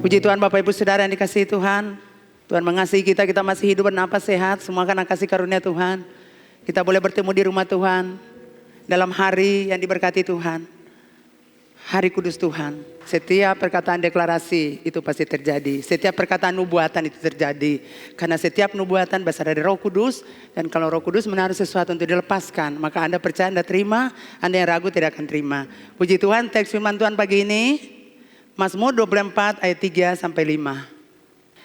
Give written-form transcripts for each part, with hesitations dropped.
Puji Tuhan Bapak Ibu Saudara yang dikasihi Tuhan. Tuhan mengasihi kita, kita masih hidup bernapas sehat. Semua karena kasih karunia Tuhan. Kita boleh bertemu di rumah Tuhan. Dalam hari yang diberkati Tuhan. Hari kudus Tuhan. Setiap perkataan deklarasi itu pasti terjadi. Setiap perkataan nubuatan itu terjadi. Karena setiap nubuatan berasal dari Roh Kudus. Dan kalau Roh Kudus menaruh sesuatu untuk dilepaskan, maka Anda percaya, Anda terima. Anda yang ragu tidak akan terima. Puji Tuhan, teks firman Tuhan pagi ini Mazmur 24 ayat 3 sampai 5.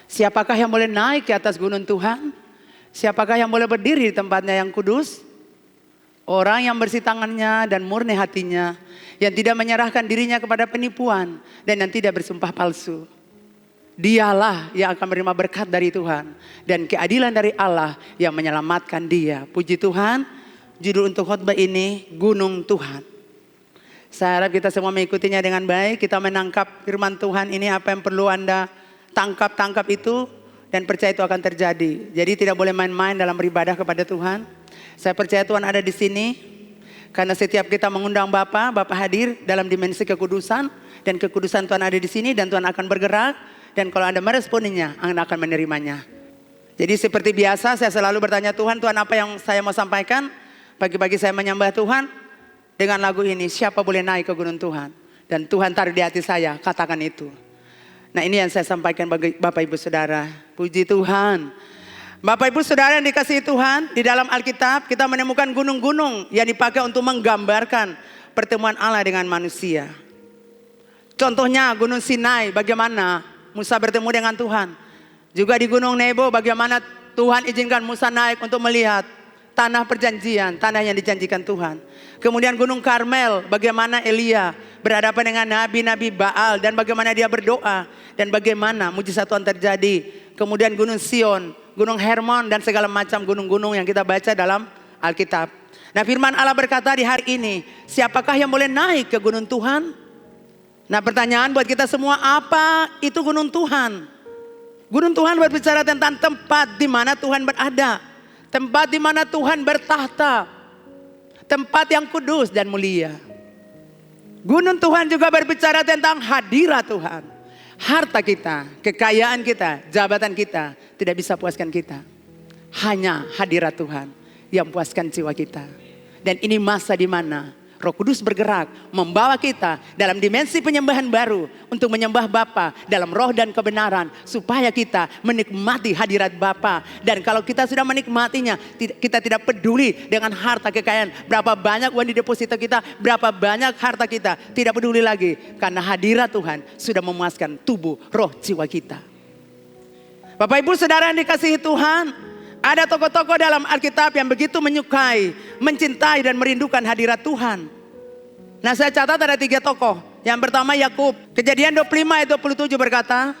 Siapakah yang boleh naik ke atas gunung Tuhan? Siapakah yang boleh berdiri di tempatnya yang kudus? Orang yang bersih tangannya dan murni hatinya, yang tidak menyerahkan dirinya kepada penipuan dan yang tidak bersumpah palsu. Dialah yang akan menerima berkat dari Tuhan dan keadilan dari Allah yang menyelamatkan dia. Puji Tuhan, judul untuk khotbah ini Gunung Tuhan. Saya harap kita semua mengikutinya dengan baik. Kita menangkap firman Tuhan ini, apa yang perlu Anda tangkap itu, dan percaya itu akan terjadi. Jadi tidak boleh main-main dalam beribadah kepada Tuhan. Saya percaya Tuhan ada di sini. Karena setiap kita mengundang Bapa hadir dalam dimensi kekudusan. Dan kekudusan Tuhan ada di sini dan Tuhan akan bergerak. Dan kalau Anda meresponinya, Anda akan menerimanya. Jadi seperti biasa saya selalu bertanya Tuhan apa yang saya mau sampaikan? Pagi-pagi saya menyembah Tuhan. Dengan lagu ini, siapa boleh naik ke gunung Tuhan? Dan Tuhan taruh di hati saya, katakan itu. Nah, ini yang saya sampaikan bagi Bapak Ibu Saudara. Puji Tuhan. Bapak Ibu Saudara yang dikasihi Tuhan, di dalam Alkitab kita menemukan gunung-gunung yang dipakai untuk menggambarkan pertemuan Allah dengan manusia. Contohnya Gunung Sinai, bagaimana Musa bertemu dengan Tuhan. Juga di Gunung Nebo, bagaimana Tuhan izinkan Musa naik untuk melihat tanah perjanjian, tanah yang dijanjikan Tuhan. Kemudian Gunung Karmel, bagaimana Elia berhadapan dengan nabi-nabi Baal dan bagaimana dia berdoa dan bagaimana mujizat Tuhan terjadi. Kemudian Gunung Sion, Gunung Hermon dan segala macam gunung-gunung yang kita baca dalam Alkitab. Nah, firman Allah berkata di hari ini, siapakah yang boleh naik ke gunung Tuhan? Nah, pertanyaan buat kita semua, apa itu gunung Tuhan? Gunung Tuhan berbicara tentang tempat di mana Tuhan berada. Tempat di mana Tuhan bertahta. Tempat yang kudus dan mulia. Gunung Tuhan juga berbicara tentang hadirat Tuhan. Harta kita, kekayaan kita, jabatan kita tidak bisa puaskan kita. Hanya hadirat Tuhan yang puaskan jiwa kita. Dan ini masa di mana Roh Kudus bergerak membawa kita dalam dimensi penyembahan baru untuk menyembah Bapa dalam roh dan kebenaran supaya kita menikmati hadirat Bapa. Dan kalau kita sudah menikmatinya, kita tidak peduli dengan harta kekayaan, berapa banyak uang di deposito kita, berapa banyak harta kita, tidak peduli lagi karena hadirat Tuhan sudah memuaskan tubuh, roh, jiwa kita. Bapak Ibu Saudara yang dikasihi Tuhan, ada tokoh-tokoh dalam Alkitab yang begitu menyukai, mencintai dan merindukan hadirat Tuhan. Nah, saya catat ada 3 tokoh. Yang pertama Yakub. Kejadian 25 ayat 27 berkata,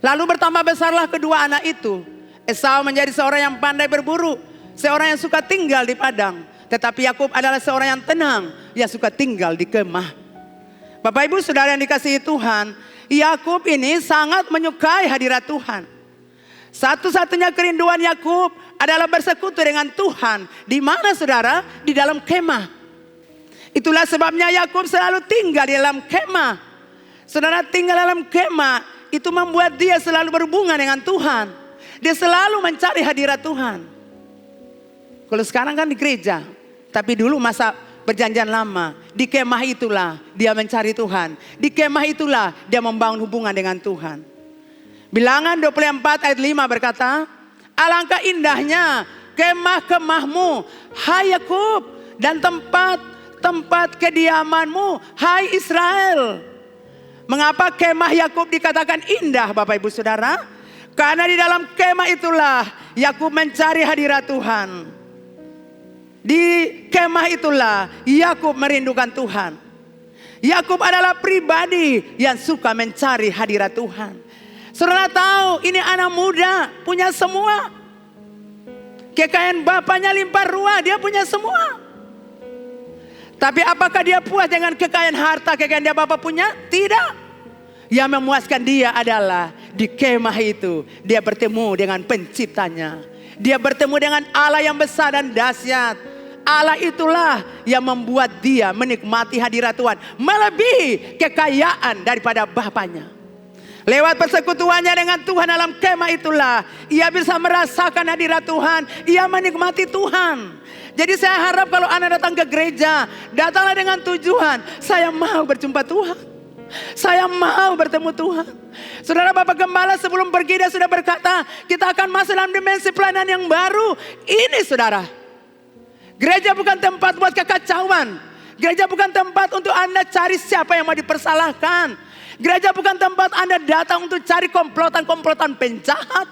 lalu bertambah besarlah kedua anak itu. Esau menjadi seorang yang pandai berburu, seorang yang suka tinggal di padang. Tetapi Yakub adalah seorang yang tenang, yang suka tinggal di kemah. Bapak Ibu Saudara yang dikasihi Tuhan, Yakub ini sangat menyukai hadirat Tuhan. Satu-satunya kerinduan Yakub adalah bersekutu dengan Tuhan. Di mana saudara? Di dalam kemah. Itulah sebabnya Yakub selalu tinggal di dalam kemah. Saudara, tinggal dalam kemah itu membuat dia selalu berhubungan dengan Tuhan. Dia selalu mencari hadirat Tuhan. Kalau sekarang kan di gereja, tapi dulu masa perjanjian lama, di kemah itulah dia mencari Tuhan. Di kemah itulah dia membangun hubungan dengan Tuhan. Bilangan 24 ayat 5 berkata, alangkah indahnya kemah-kemahmu, hai Yakub, dan tempat kediamanmu, hai Israel. Mengapa kemah Yakub dikatakan indah Bapak Ibu Saudara? Karena di dalam kemah itulah Yakub mencari hadirat Tuhan. Di kemah itulah Yakub merindukan Tuhan. Yakub adalah pribadi yang suka mencari hadirat Tuhan. Saudara tahu ini anak muda punya semua. Kekayaan bapaknya limpah ruah, dia punya semua. Tapi apakah dia puas dengan kekayaan harta, kekayaan dia bapak punya? Tidak. Yang memuaskan dia adalah di kemah itu dia bertemu dengan penciptanya. Dia bertemu dengan Allah yang besar dan dahsyat. Allah itulah yang membuat dia menikmati hadirat Tuhan melebihi kekayaan daripada bapaknya. Lewat persekutuannya dengan Tuhan dalam kemah itulah ia bisa merasakan hadirat Tuhan. Ia menikmati Tuhan. Jadi saya harap kalau Anda datang ke gereja, datanglah dengan tujuan, saya mau berjumpa Tuhan. Saya mau bertemu Tuhan. Saudara Bapak Gembala sebelum pergi dia sudah berkata, kita akan masuk dalam dimensi pelayanan yang baru. Ini saudara, gereja bukan tempat buat kekacauan. Gereja bukan tempat untuk Anda cari siapa yang mau dipersalahkan. Gereja bukan tempat Anda datang untuk cari komplotan-komplotan penjahat.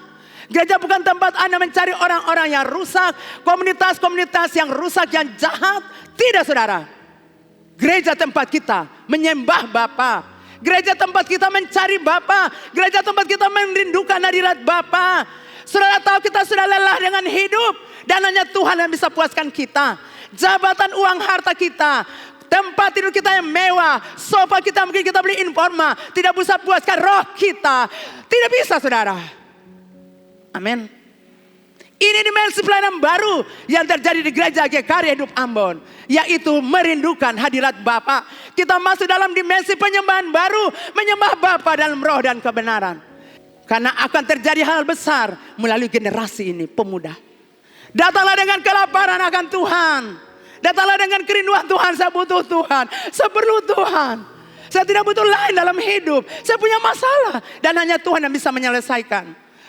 Gereja bukan tempat Anda mencari orang-orang yang rusak, komunitas-komunitas yang rusak, yang jahat. Tidak saudara. Gereja tempat kita menyembah Bapa. Gereja tempat kita mencari Bapa. Gereja tempat kita merindukan hadirat Bapa. Saudara tahu kita sudah lelah dengan hidup. Dan hanya Tuhan yang bisa puaskan kita. Jabatan, uang, harta kita, tempat tidur kita yang mewah, sofa kita mungkin kita beli informa, tidak bisa puaskan roh kita. Tidak bisa saudara. Amin. Ini dimensi pelayanan baru yang terjadi di gereja GKRI Hidup Ambon, yaitu merindukan hadirat Bapa. Kita masuk dalam dimensi penyembahan baru, menyembah Bapa dalam roh dan kebenaran. Karena akan terjadi hal besar melalui generasi ini, pemuda. Datanglah dengan kelaparan akan Tuhan. Datanglah dengan kerinduan Tuhan, saya butuh Tuhan, saya perlu Tuhan. Saya tidak butuh lain dalam hidup. Saya punya masalah dan hanya Tuhan yang bisa menyelesaikan.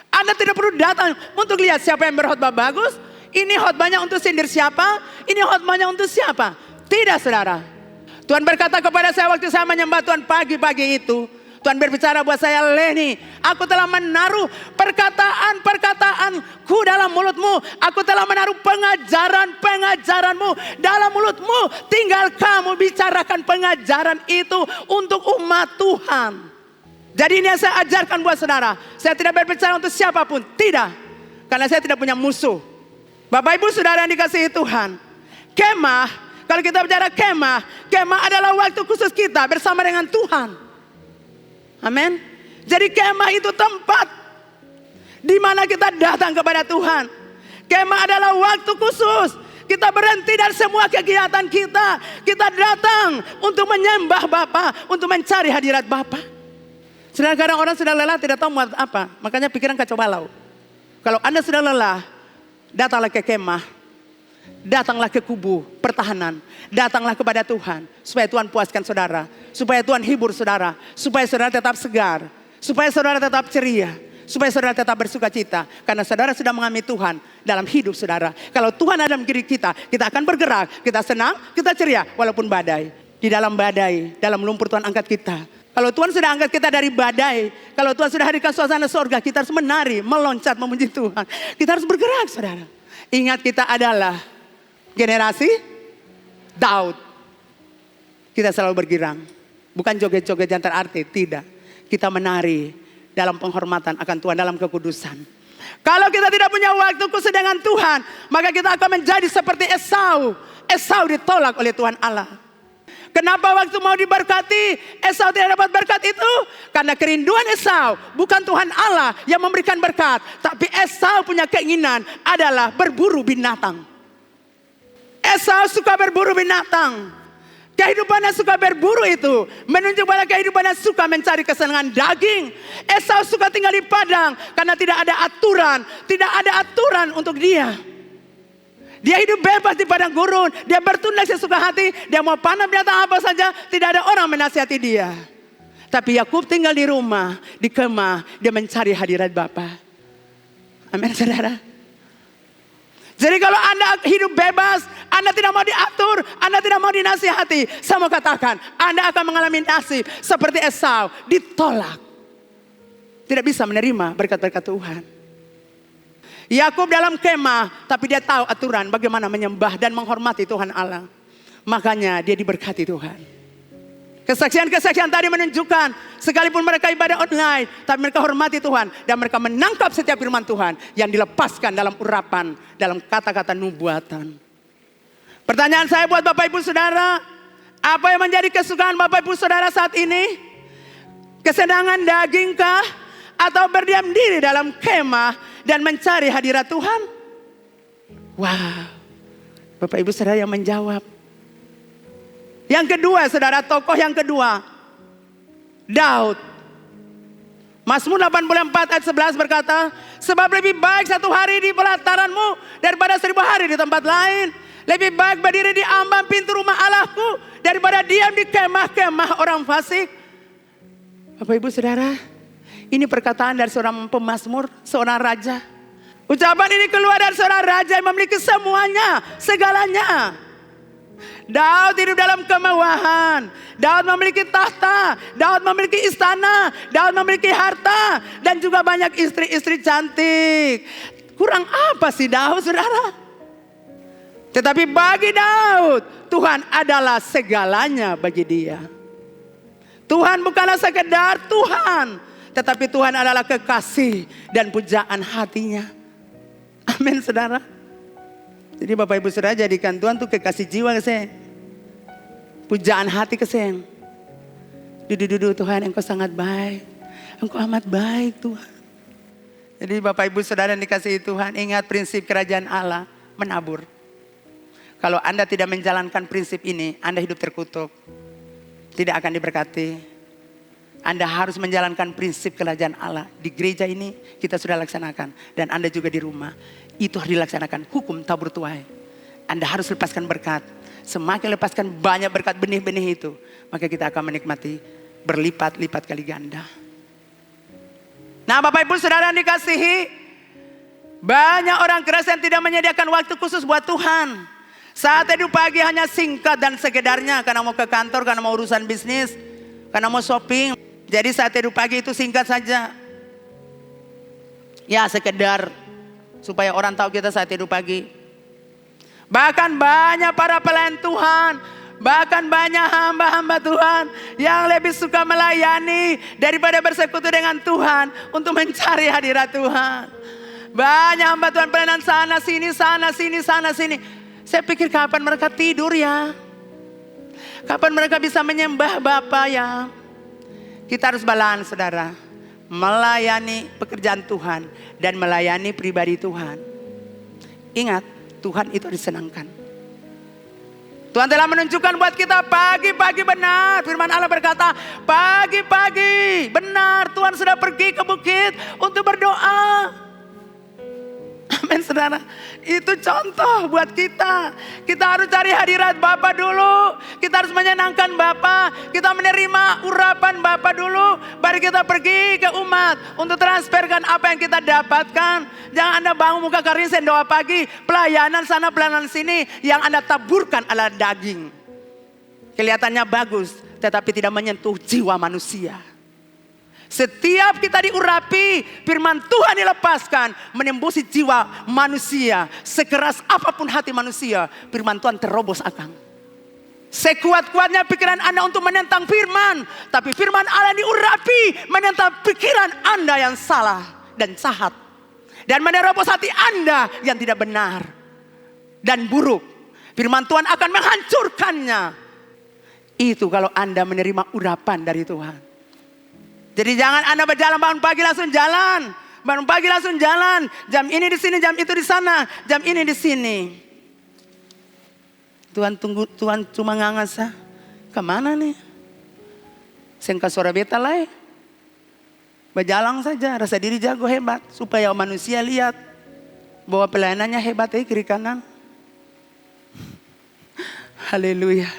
Anda tidak perlu datang untuk lihat siapa yang berkhotbah bagus. Ini khotbahnya untuk sindir siapa, ini khotbahnya untuk siapa. Tidak saudara. Tuhan berkata kepada saya waktu saya menyembah Tuhan pagi-pagi itu. Tuhan berbicara buat saya, Leni, aku telah menaruh perkataan-perkataanku dalam mulutmu. Aku telah menaruh pengajaran-pengajaranmu dalam mulutmu. Tinggal kamu bicarakan pengajaran itu untuk umat Tuhan. Jadi ini yang saya ajarkan buat saudara. Saya tidak berbicara untuk siapapun, tidak. Karena saya tidak punya musuh. Bapak Ibu Saudara yang dikasihi Tuhan. Kemah, kalau kita bicara kemah adalah waktu khusus kita bersama dengan Tuhan. Amin. Jadi kemah itu tempat di mana kita datang kepada Tuhan. Kemah adalah waktu khusus. Kita berhenti dari semua kegiatan kita. Kita datang untuk menyembah Bapa, untuk mencari hadirat Bapa. Sedangkan orang sudah lelah tidak tahu mau apa. Makanya pikiran kacau balau. Kalau Anda sudah lelah, datanglah ke kemah. Datanglah ke kubu pertahanan. Datanglah kepada Tuhan. Supaya Tuhan puaskan saudara. Supaya Tuhan hibur saudara. Supaya saudara tetap segar. Supaya saudara tetap ceria. Supaya saudara tetap bersuka cita. Karena saudara sudah mengalami Tuhan dalam hidup saudara. Kalau Tuhan ada dalam diri kita, kita akan bergerak. Kita senang, kita ceria. Walaupun badai. Di dalam badai, dalam lumpur Tuhan angkat kita. Kalau Tuhan sudah angkat kita dari badai. Kalau Tuhan sudah hadirkan suasana surga. Kita harus menari, meloncat, memuji Tuhan. Kita harus bergerak saudara. Ingat kita adalah generasi Daud. Kita selalu bergirang. Bukan joget-joget yang terarti, tidak. Kita menari dalam penghormatan akan Tuhan, dalam kekudusan. Kalau kita tidak punya waktu khusus dengan Tuhan, maka kita akan menjadi seperti Esau. Esau ditolak oleh Tuhan Allah. Kenapa waktu mau diberkati Esau tidak dapat berkat itu? Karena kerinduan Esau bukan Tuhan Allah yang memberikan berkat. Tapi Esau punya keinginan adalah berburu binatang. Esau suka berburu binatang. Kehidupannya suka berburu itu menunjuk pada kehidupannya suka mencari kesenangan daging. Esau suka tinggal di padang karena tidak ada aturan. Tidak ada aturan untuk dia. Dia hidup bebas di padang gurun. Dia bertindak sesuka hati. Dia mau panah binatang apa saja. Tidak ada orang menasihati dia. Tapi Yakub tinggal di rumah, di kemah. Dia mencari hadirat Bapa. Amin saudara. Jadi kalau Anda hidup bebas, Anda tidak mau diatur, Anda tidak mau dinasihati. Saya mau katakan, Anda akan mengalami nasib seperti Esau. Ditolak. Tidak bisa menerima berkat-berkat Tuhan. Yakub dalam kemah, tapi dia tahu aturan bagaimana menyembah dan menghormati Tuhan Allah. Makanya dia diberkati Tuhan. Kesaksian-kesaksian tadi menunjukkan, sekalipun mereka ibadah online, tapi mereka hormati Tuhan. Dan mereka menangkap setiap firman Tuhan yang dilepaskan dalam urapan, dalam kata-kata nubuatan. Pertanyaan saya buat Bapak Ibu Saudara, apa yang menjadi kesukaan Bapak Ibu Saudara saat ini? Kesenangan dagingkah? Atau berdiam diri dalam kemah dan mencari hadirat Tuhan? Wow, Bapak Ibu Saudara yang menjawab. Yang kedua saudara, tokoh yang kedua, Daud. Mazmur 84 ayat 11 berkata, sebab lebih baik satu hari di pelataranmu daripada 1000 hari di tempat lain. Lebih baik berdiri di ambang pintu rumah Allahku daripada diam di kemah-kemah orang fasik. Bapak Ibu Saudara, ini perkataan dari seorang pemazmur, seorang raja. Ucapan ini keluar dari seorang raja yang memiliki semuanya, segalanya. Daud hidup dalam kemewahan. Daud memiliki tahta, Daud memiliki istana, Daud memiliki harta, dan juga banyak istri-istri cantik. Kurang apa sih Daud, saudara? Tetapi bagi Daud, Tuhan adalah segalanya bagi dia. Tuhan bukanlah sekedar Tuhan, tetapi Tuhan adalah kekasih dan pujaan hatinya. Amin, saudara. Jadi Bapak Ibu Saudara, jadikan Tuhan tuh kekasih jiwa keseng. Pujaan hati keseng. Dudu Tuhan, Engkau sangat baik. Engkau amat baik Tuhan. Jadi Bapak Ibu Saudara yang dikasihi Tuhan, ingat prinsip kerajaan Allah, menabur. Kalau Anda tidak menjalankan prinsip ini, Anda hidup terkutuk. Tidak akan diberkati. Anda harus menjalankan prinsip kerajaan Allah. Di gereja ini kita sudah laksanakan. Dan Anda juga di rumah. Itu harus dilaksanakan. Hukum tabur tuai. Anda harus lepaskan berkat. Semakin lepaskan banyak berkat benih-benih itu, maka kita akan menikmati berlipat-lipat kali ganda. Nah Bapak Ibu Saudara yang dikasihi, banyak orang Kristen tidak menyediakan waktu khusus buat Tuhan. Saat hidup pagi hanya singkat dan sekedarnya. Karena mau ke kantor, karena mau urusan bisnis, karena mau shopping. Jadi saat hidup pagi itu singkat saja. Ya sekedar supaya orang tahu kita saat hidup pagi. Bahkan banyak para pelayan Tuhan, bahkan banyak hamba-hamba Tuhan yang lebih suka melayani daripada bersekutu dengan Tuhan untuk mencari hadirat Tuhan. Banyak hamba Tuhan pelayanan sana sini, sana sini, sana sini. Saya pikir kapan mereka tidur ya? Kapan mereka bisa menyembah Bapa ya? Kita harus balance saudara. Melayani pekerjaan Tuhan dan melayani pribadi Tuhan. Ingat, Tuhan itu disenangkan. Tuhan telah menunjukkan buat kita pagi-pagi benar. Firman Allah berkata, pagi-pagi benar Tuhan sudah pergi ke bukit untuk berdoa. Amin saudara. Itu contoh buat kita. Kita harus cari hadirat Bapa dulu. Kita harus menyenangkan Bapa. Kita menerima urapan Bapa dulu. Baru kita pergi ke umat untuk transferkan apa yang kita dapatkan. Jangan Anda bangun muka karisen doa pagi. Pelayanan sana pelayanan sini. Yang Anda taburkan adalah daging. Kelihatannya bagus. Tetapi tidak menyentuh jiwa manusia. Setiap kita diurapi, firman Tuhan dilepaskan, menembusi jiwa manusia. Sekeras apapun hati manusia, firman Tuhan terobos akan. Sekuat-kuatnya pikiran Anda untuk menentang firman, tapi firman Allah diurapi menentang pikiran Anda yang salah dan jahat. Dan menerobos hati Anda yang tidak benar dan buruk. Firman Tuhan akan menghancurkannya. Itu kalau Anda menerima urapan dari Tuhan. Jadi jangan Anda berjalan bangun pagi langsung jalan. Bangun pagi langsung jalan. Jam ini di sini, jam itu di sana. Jam ini di sini. Tuhan tunggu, Tuhan cuma ngangasa. Kemana nih? Sengka suara beta lah. Berjalan saja, rasa diri jago hebat. Supaya manusia lihat bahwa pelayanannya hebat kiri kanan. Haleluya.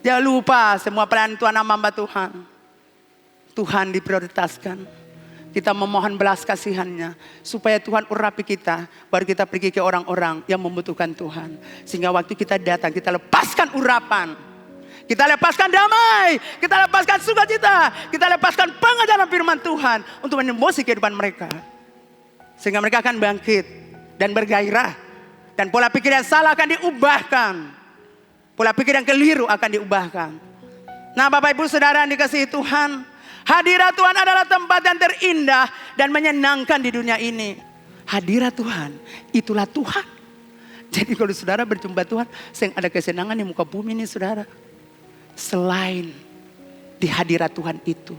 Jangan lupa semua pelayanan Tuhan hamba Tuhan. Tuhan diprioritaskan. Kita memohon belas kasihannya. Supaya Tuhan urapi kita. Baru kita pergi ke orang-orang yang membutuhkan Tuhan. Sehingga waktu kita datang kita lepaskan urapan. Kita lepaskan damai. Kita lepaskan sukacita. Kita lepaskan pengajaran firman Tuhan. Untuk menembusi kehidupan mereka. Sehingga mereka akan bangkit. Dan bergairah. Dan pola pikir yang salah akan diubahkan. Pola pikir yang keliru akan diubahkan. Nah Bapak Ibu Saudara yang dikasihi Tuhan. Hadirat Tuhan adalah tempat yang terindah dan menyenangkan di dunia ini. Hadirat Tuhan, itulah Tuhan. Jadi kalau saudara berjumpa Tuhan, ada kesenangan di muka bumi ini saudara. Selain di hadirat Tuhan itu.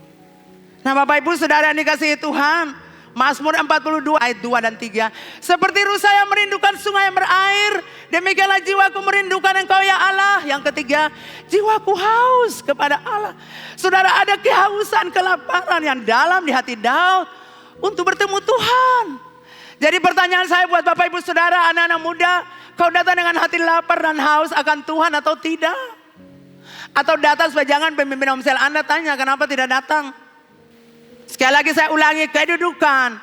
Nah Bapak Ibu Saudara yang dikasihi Tuhan, Mazmur 42 ayat 2 dan 3. Seperti rusa yang merindukan sungai yang berair, demikianlah jiwaku merindukan Engkau ya Allah. Yang ketiga, jiwaku haus kepada Allah. Saudara, ada kehausan, kelaparan yang dalam di hati Daud untuk bertemu Tuhan. Jadi pertanyaan saya buat Bapak Ibu Saudara, anak-anak muda, kau datang dengan hati lapar dan haus akan Tuhan atau tidak? Atau datang supaya jangan pemimpin Omsel Anda tanya kenapa tidak datang? Sekali lagi saya ulangi, kedudukan,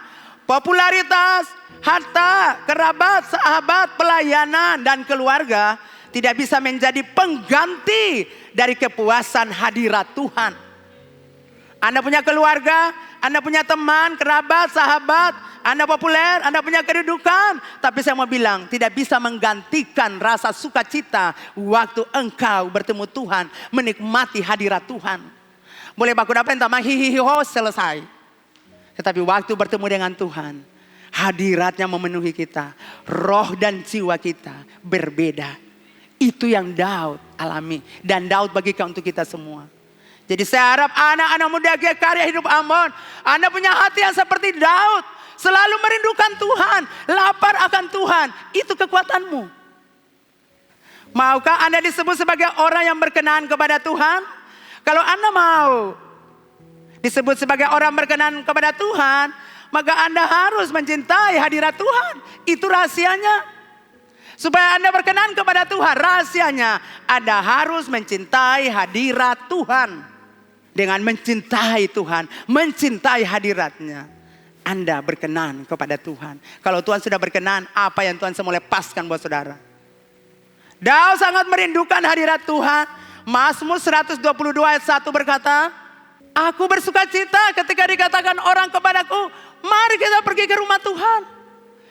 popularitas, harta, kerabat, sahabat, pelayanan, dan keluarga tidak bisa menjadi pengganti dari kepuasan hadirat Tuhan. Anda punya keluarga, Anda punya teman, kerabat, sahabat, Anda populer, Anda punya kedudukan. Tapi saya mau bilang, tidak bisa menggantikan rasa sukacita waktu engkau bertemu Tuhan, menikmati hadirat Tuhan. Boleh baku dapat entah hihiho selesai. Tetapi waktu bertemu dengan Tuhan, hadiratnya memenuhi kita. Roh dan jiwa kita berbeda. Itu yang Daud alami. Dan Daud bagikan untuk kita semua. Jadi saya harap anak-anak muda karya hidup Ambon, Anda punya hati yang seperti Daud. Selalu merindukan Tuhan, lapar akan Tuhan. Itu kekuatanmu. Maukah Anda disebut sebagai orang yang berkenan kepada Tuhan? Kalau Anda mau disebut sebagai orang berkenan kepada Tuhan, maka Anda harus mencintai hadirat Tuhan. Itu rahasianya. Supaya Anda berkenan kepada Tuhan, rahasianya Anda harus mencintai hadirat Tuhan. Dengan mencintai Tuhan, mencintai hadiratnya, Anda berkenan kepada Tuhan. Kalau Tuhan sudah berkenan, apa yang Tuhan semua lepaskan buat saudara? Daud sangat merindukan hadirat Tuhan. Mazmur 122 ayat 1 berkata, aku bersuka cita ketika dikatakan orang kepadaku, mari kita pergi ke rumah Tuhan.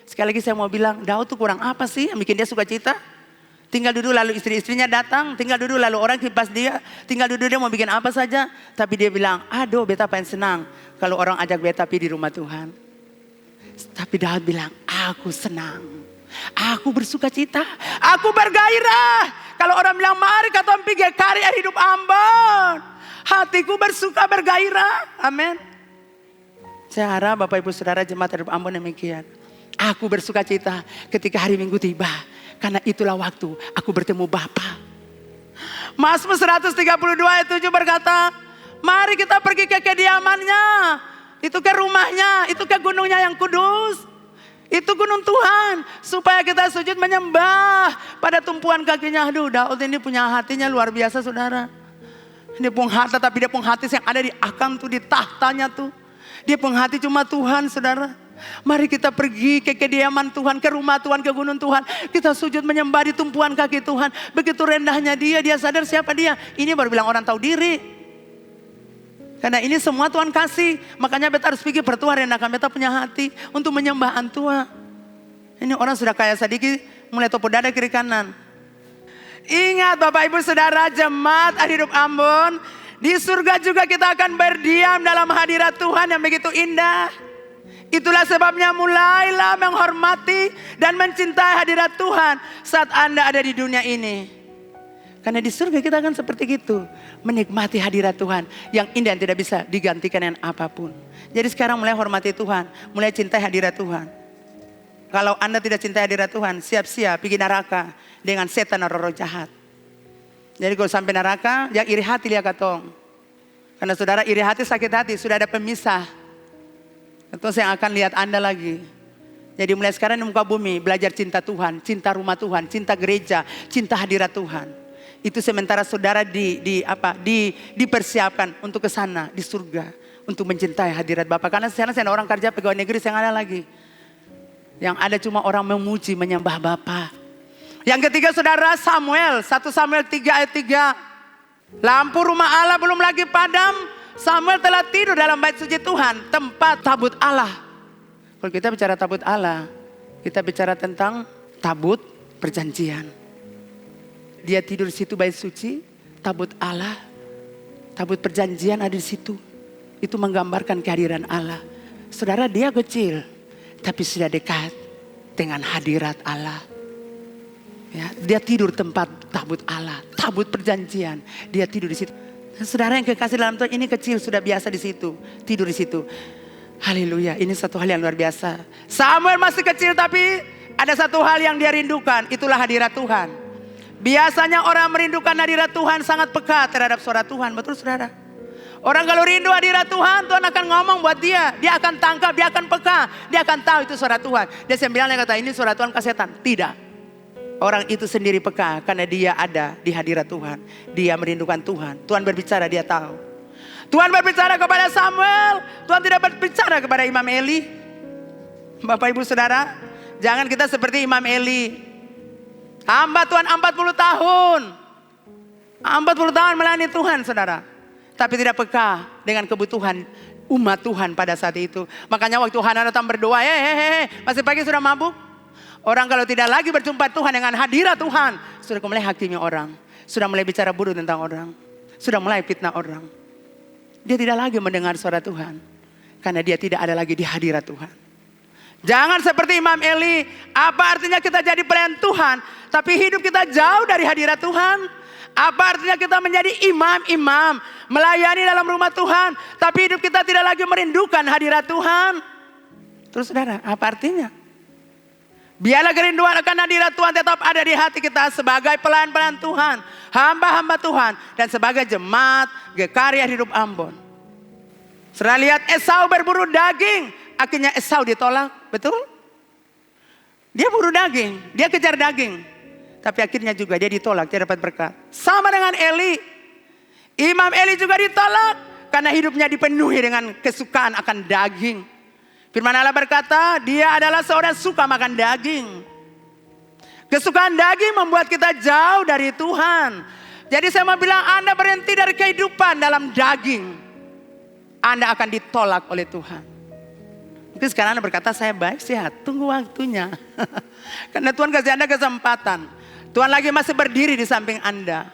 Sekali lagi saya mau bilang, Daud tuh kurang apa sih yang bikin dia suka cita? Tinggal duduk lalu istri-istrinya datang, tinggal duduk lalu orang kipas dia, tinggal duduk dia mau bikin apa saja. Tapi dia bilang, aduh beta pengen senang kalau orang ajak beta pergi di rumah Tuhan. Tapi Daud bilang, aku senang, aku bersuka cita, aku bergairah. Kalau orang bilang mari kata pergi karya hidup Ambon, hatiku bersuka bergairah. Amin. Saya harap Bapak Ibu Saudara jemaat hidup Ambon demikian. Aku bersuka cita ketika hari Minggu tiba, karena itulah waktu aku bertemu Bapa. Mazmur 132 ayat 7 berkata, mari kita pergi ke kediamannya, itu ke rumahnya, itu ke gunungnya yang kudus. Itu gunung Tuhan. Supaya kita sujud menyembah pada tumpuan kakinya. Aduh, Daud ini punya hatinya luar biasa saudara. Dia punya hati, tapi dia punya hati yang ada di akang tuh, di tahtanya tuh. Dia punya hati cuma Tuhan saudara. Mari kita pergi ke kediaman Tuhan, ke rumah Tuhan, ke gunung Tuhan. Kita sujud menyembah di tumpuan kaki Tuhan. Begitu rendahnya dia sadar siapa dia. Ini baru bilang orang tahu diri. Karena ini semua Tuhan kasih. Makanya beta harus pikir bertuah rendahkan beta punya hati untuk menyembah Tuhan. Ini orang sudah kaya sedikit mulai topuk dada kiri kanan. Ingat Bapak Ibu Saudara jemaat hidup Ambon, di surga juga kita akan berdiam dalam hadirat Tuhan yang begitu indah. Itulah sebabnya mulailah menghormati dan mencintai hadirat Tuhan saat Anda ada di dunia ini. Karena di surga kita akan seperti itu. Menikmati hadirat Tuhan yang indah yang tidak bisa digantikan dengan apapun. Jadi sekarang mulai hormati Tuhan. Mulai cintai hadirat Tuhan. Kalau Anda tidak cintai hadirat Tuhan, siap-siap pergi neraka dengan setan dan roh jahat. Jadi kalau sampai neraka, jangan iri hati lihat katong. Karena saudara iri hati sakit hati, sudah ada pemisah. Itu yang akan lihat Anda lagi. Jadi mulai sekarang di muka bumi belajar cinta Tuhan, cinta rumah Tuhan, cinta gereja, cinta hadirat Tuhan. Itu sementara saudara dipersiapkan untuk ke sana di surga. Untuk mencintai hadirat Bapa. Karena sekarang saya ada orang kerja pegawai negeri yang ada lagi. Yang ada cuma orang memuji menyembah Bapa. Yang ketiga saudara Samuel. 1 Samuel 3 ayat 3. Lampu rumah Allah belum lagi padam. Samuel telah tidur dalam bait suci Tuhan. Tempat tabut Allah. Kalau kita bicara tabut Allah. Kita bicara tentang tabut perjanjian. Dia tidur di situ bait suci, tabut Allah, tabut perjanjian ada di situ. Itu menggambarkan kehadiran Allah. Saudara dia kecil, tapi sudah dekat dengan hadirat Allah. Ya, dia tidur tempat tabut Allah, tabut perjanjian. Dia tidur di situ. Saudara yang kekasih dalam Tuhan ini kecil sudah biasa di situ, tidur di situ. Haleluya, ini satu hal yang luar biasa. Samuel masih kecil tapi ada satu hal yang dia rindukan, itulah hadirat Tuhan. Biasanya orang merindukan hadirat Tuhan sangat peka terhadap suara Tuhan, betul saudara? Orang kalau rindu hadirat Tuhan, Tuhan akan ngomong buat dia. Dia akan tangkap, dia akan peka. Dia akan tahu itu suara Tuhan. Dia sembilan kata ini suara Tuhan ke setan. Tidak. Orang itu sendiri peka karena dia ada di hadirat Tuhan. Dia merindukan Tuhan. Tuhan berbicara, dia tahu. Tuhan berbicara kepada Samuel. Tuhan tidak berbicara kepada Imam Eli. Bapak ibu saudara, jangan kita seperti Imam Eli. Hamba Tuhan 40 tahun. 40 tahun melayani Tuhan saudara. Tapi tidak peka dengan kebutuhan umat Tuhan pada saat itu. Makanya waktu Hana datang berdoa, masih pagi sudah mabuk. Orang kalau tidak lagi berjumpa Tuhan dengan hadirat Tuhan, sudah mulai hakimi orang. Sudah mulai bicara buruk tentang orang. Sudah mulai fitnah orang. Dia tidak lagi mendengar suara Tuhan. Karena dia tidak ada lagi di hadirat Tuhan. Jangan seperti Imam Eli. Apa artinya kita jadi pelayan Tuhan, tapi hidup kita jauh dari hadirat Tuhan? Apa artinya kita menjadi imam-imam, melayani dalam rumah Tuhan, tapi hidup kita tidak lagi merindukan hadirat Tuhan? Terus saudara, apa artinya? Biarlah kerinduan akan hadirat Tuhan tetap ada di hati kita sebagai pelayan-pelayan Tuhan, hamba-hamba Tuhan, dan sebagai jemaat Gekarya Hidup Ambon. Saudara lihat Esau berburu daging, akhirnya Esau ditolak, betul? Dia buru daging, dia kejar daging. Tapi akhirnya juga dia ditolak, dia dapat berkat. Sama dengan Eli. Imam Eli juga ditolak. Karena hidupnya dipenuhi dengan kesukaan akan daging. Firman Allah berkata, dia adalah seorang suka makan daging. Kesukaan daging membuat kita jauh dari Tuhan. Jadi saya mau bilang, Anda berhenti dari kehidupan dalam daging, Anda akan ditolak oleh Tuhan. Mungkin sekarang Anda berkata, saya baik sehat, tunggu waktunya. Karena Tuhan kasih Anda kesempatan. Tuhan lagi masih berdiri di samping Anda.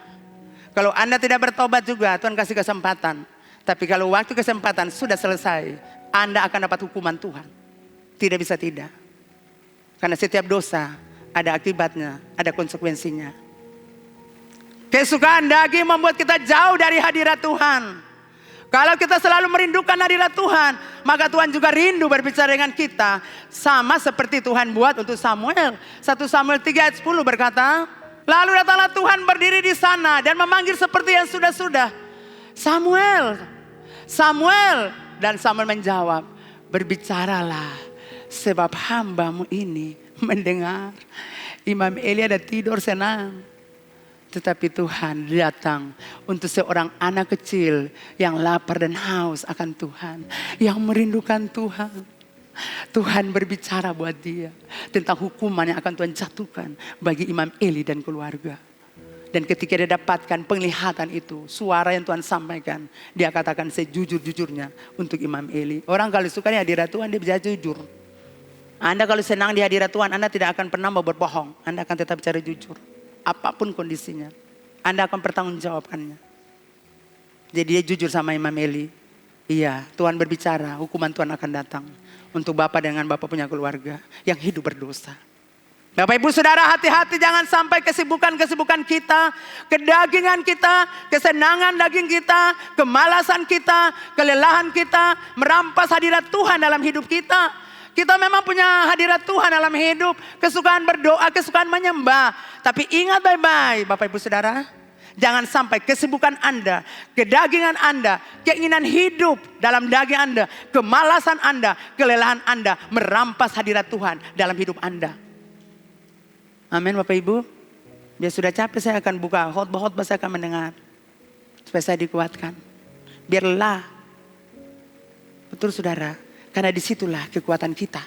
Kalau Anda tidak bertobat juga, Tuhan kasih kesempatan. Tapi kalau waktu kesempatan sudah selesai, Anda akan dapat hukuman Tuhan. Tidak bisa tidak. Karena setiap dosa ada akibatnya, ada konsekuensinya. Kesukaan daging membuat kita jauh dari hadirat Tuhan. Kalau kita selalu merindukan hadirat Tuhan, maka Tuhan juga rindu berbicara dengan kita. Sama seperti Tuhan buat untuk Samuel. 1 Samuel 3 ayat 10 berkata, lalu datanglah Tuhan berdiri di sana dan memanggil seperti yang sudah-sudah. Samuel, Samuel. Dan Samuel menjawab, berbicaralah sebab hambamu ini mendengar. Imam Eli ada tidur senang. Tetapi Tuhan datang untuk seorang anak kecil yang lapar dan haus akan Tuhan. Yang merindukan Tuhan. Tuhan berbicara buat dia tentang hukuman yang akan Tuhan jatuhkan bagi Imam Eli dan keluarga. Dan ketika dia dapatkan penglihatan itu, suara yang Tuhan sampaikan, dia katakan sejujur-jujurnya untuk Imam Eli. Orang kalau suka di hadirat Tuhan, dia bisa jujur. Anda kalau senang di hadirat Tuhan, Anda tidak akan pernah mau berbohong. Anda akan tetap bicara jujur. Apapun kondisinya, Anda akan pertanggungjawabkannya. Jadi dia jujur sama Imam Eli. Iya, Tuhan berbicara, hukuman Tuhan akan datang. Untuk Bapak dengan Bapak punya keluarga yang hidup berdosa. Bapak ibu saudara, hati-hati jangan sampai kesibukan-kesibukan kita, kedagingan kita, kesenangan daging kita, kemalasan kita, kelelahan kita merampas hadirat Tuhan dalam hidup kita. Kita memang punya hadirat Tuhan dalam hidup. Kesukaan berdoa, kesukaan menyembah. Tapi ingat baik-baik Bapak Ibu Saudara. Jangan sampai kesibukan Anda, kedagingan Anda, keinginan hidup dalam daging Anda, kemalasan Anda, kelelahan Anda merampas hadirat Tuhan dalam hidup Anda. Amin Bapak Ibu. Biar sudah capek saya akan buka khotbah-khotbah, saya akan mendengar. Supaya saya dikuatkan. Biarlah. Betul saudara. Karena disitulah kekuatan kita.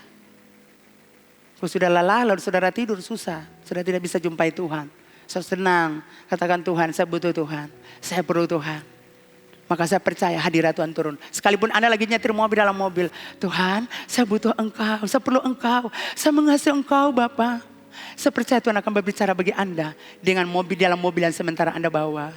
Kalau sudah lelah lalu saudara tidur susah. Sudah tidak bisa jumpai Tuhan. Saudara senang. Katakan Tuhan, saya butuh Tuhan. Saya perlu Tuhan. Maka saya percaya hadirat Tuhan turun. Sekalipun Anda lagi nyetir mobil dalam mobil. Tuhan, saya butuh Engkau. Saya perlu Engkau. Saya mengasihi Engkau Bapa. Saya percaya Tuhan akan berbicara bagi Anda. Dengan mobil dalam mobil yang sementara Anda bawa.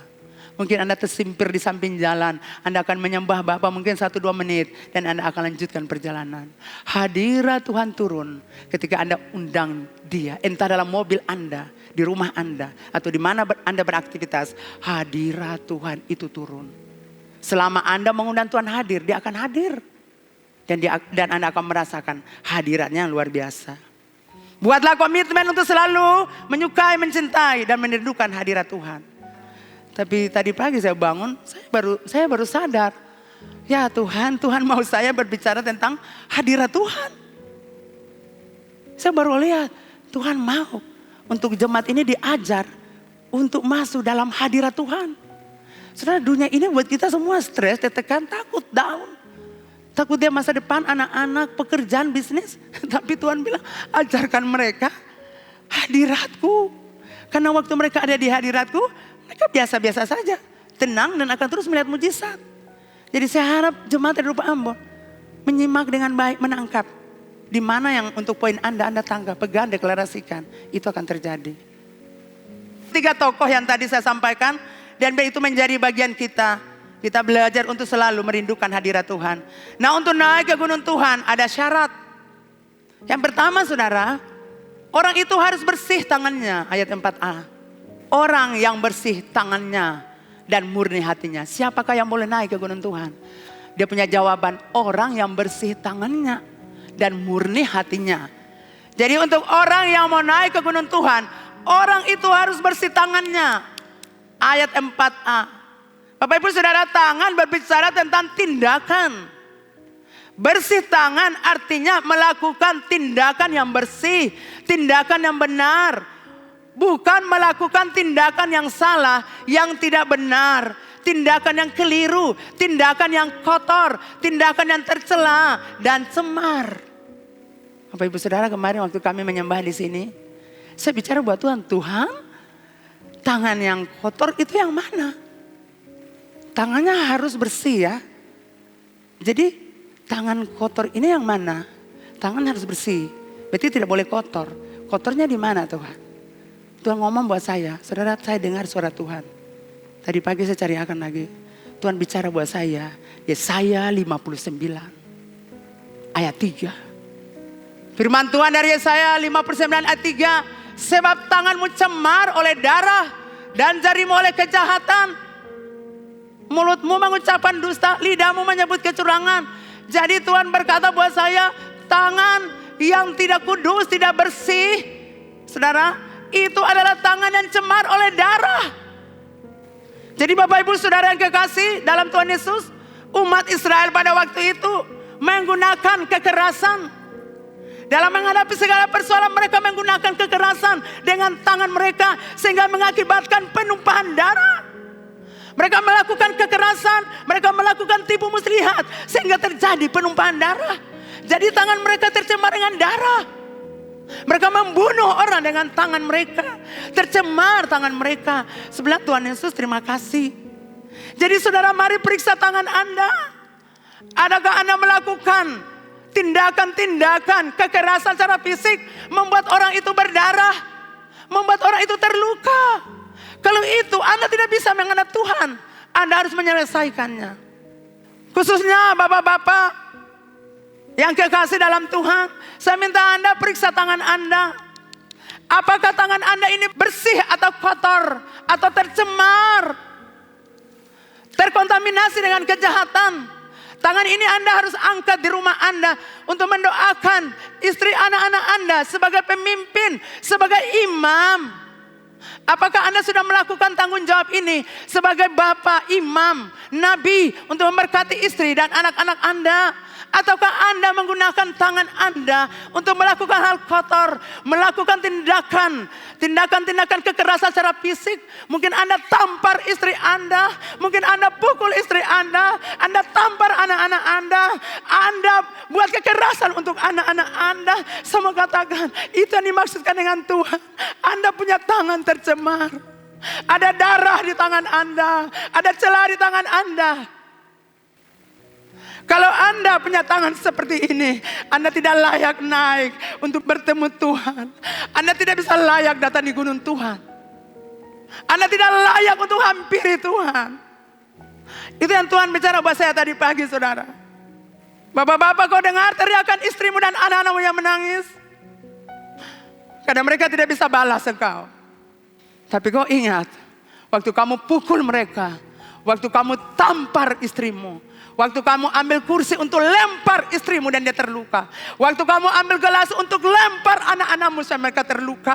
Mungkin Anda tersimpir di samping jalan. Anda akan menyembah Bapa mungkin 1-2 menit. Dan Anda akan lanjutkan perjalanan. Hadirat Tuhan turun ketika Anda undang dia. Entah dalam mobil Anda, di rumah Anda, atau di mana Anda beraktivitas. Hadirat Tuhan itu turun. Selama Anda mengundang Tuhan hadir, dia akan hadir. Dan Anda akan merasakan hadiratnya yang luar biasa. Buatlah komitmen untuk selalu menyukai, mencintai, dan merindukan hadirat Tuhan. Tapi tadi pagi saya bangun, saya baru sadar. Ya Tuhan mau saya berbicara tentang hadirat Tuhan. Saya baru lihat, Tuhan mau untuk jemaat ini diajar untuk masuk dalam hadirat Tuhan. Saudara, dunia ini buat kita semua stres, tertekan, takut, down. Takut dia masa depan, anak-anak, pekerjaan, bisnis. Tapi Tuhan bilang, ajarkan mereka hadiratku. Karena waktu mereka ada di hadiratku, mereka biasa-biasa saja. Tenang dan akan terus melihat mujizat. Jadi saya harap jemaat dari Rupa Ambon menyimak dengan baik, menangkap. Di mana yang untuk poin Anda tangkap, pegang, deklarasikan. Itu akan terjadi. 3 tokoh yang tadi saya sampaikan. Dan itu menjadi bagian kita. Kita belajar untuk selalu merindukan hadirat Tuhan. Nah, untuk naik ke gunung Tuhan ada syarat. Yang pertama saudara, orang itu harus bersih tangannya. Ayat 4a. Orang yang bersih tangannya dan murni hatinya. Siapakah yang boleh naik ke gunung Tuhan? Dia punya jawaban, orang yang bersih tangannya dan murni hatinya. Jadi untuk orang yang mau naik ke gunung Tuhan, orang itu harus bersih tangannya. Ayat 4a. Bapak Ibu Saudara, tangan berbicara tentang tindakan. Bersih tangan artinya melakukan tindakan yang bersih, tindakan yang benar. Bukan melakukan tindakan yang salah, yang tidak benar. Tindakan yang keliru, tindakan yang kotor, tindakan yang tercela dan cemar. Bapak Ibu Saudara, kemarin waktu kami menyembah di sini, saya bicara buat Tuhan, tangan yang kotor itu yang mana? Tangannya harus bersih ya. Jadi tangan kotor ini yang mana? Tangan harus bersih. Berarti tidak boleh kotor. Kotornya di mana Tuhan? Tuhan ngomong buat saya. Saudara, saya dengar suara Tuhan. Tadi pagi saya cari akan lagi. Tuhan bicara buat saya. Yesaya 59 ayat 3. Firman Tuhan dari Yesaya 59 ayat 3. Sebab tanganmu cemar oleh darah dan jarimu oleh kejahatan. Mulutmu mengucapkan dusta, lidahmu menyebut kecurangan. Jadi Tuhan berkata buat saya, tangan yang tidak kudus, tidak bersih, saudara, itu adalah tangan yang cemar oleh darah. Jadi Bapak Ibu Saudara yang kekasih dalam Tuhan Yesus, umat Israel pada waktu itu menggunakan kekerasan. Dalam menghadapi segala persoalan mereka menggunakan kekerasan dengan tangan mereka sehingga mengakibatkan penumpahan darah. Mereka melakukan kekerasan, mereka melakukan tipu muslihat sehingga terjadi penumpahan darah. Jadi tangan mereka tercemar dengan darah. Mereka membunuh orang dengan tangan mereka. Tercemar tangan mereka. Sebelah Tuhan Yesus, terima kasih. Jadi saudara, mari periksa tangan Anda. Adakah Anda melakukan tindakan-tindakan kekerasan secara fisik membuat orang itu berdarah, membuat orang itu terluka? Kalau itu Anda tidak bisa menghadap Tuhan, Anda harus menyelesaikannya. Khususnya bapak-bapak yang kekasih dalam Tuhan, saya minta Anda periksa tangan Anda. Apakah tangan Anda ini bersih atau kotor atau tercemar, terkontaminasi dengan kejahatan? Tangan ini Anda harus angkat di rumah Anda untuk mendoakan istri anak-anak Anda sebagai pemimpin, sebagai imam. Apakah Anda sudah melakukan tanggung jawab ini sebagai bapak, imam, nabi untuk memberkati istri dan anak-anak Anda? Ataukah Anda menggunakan tangan Anda untuk melakukan hal kotor, melakukan tindakan kekerasan secara fisik? Mungkin Anda tampar istri Anda, mungkin Anda pukul istri Anda tampar anak-anak Anda buat kekerasan untuk anak-anak Anda. Semua katakan, itu yang dimaksudkan dengan Tuhan. Anda punya tangan tercemar. Ada darah di tangan Anda, ada celah di tangan Anda. Kalau Anda punya tangan seperti ini, Anda tidak layak naik untuk bertemu Tuhan. Anda tidak bisa layak datang di gunung Tuhan. Anda tidak layak untuk hampiri Tuhan. Itu yang Tuhan bicara buat saya tadi pagi, saudara. Bapak-bapak, kau dengar teriakan istrimu dan anak-anakmu yang menangis? Karena mereka tidak bisa balas engkau. Tapi kau ingat, waktu kamu pukul mereka, Waktu kamu tampar istrimu. Waktu kamu ambil kursi untuk lempar istrimu dan dia terluka. Waktu kamu ambil gelas untuk lempar anak-anakmu supaya mereka terluka.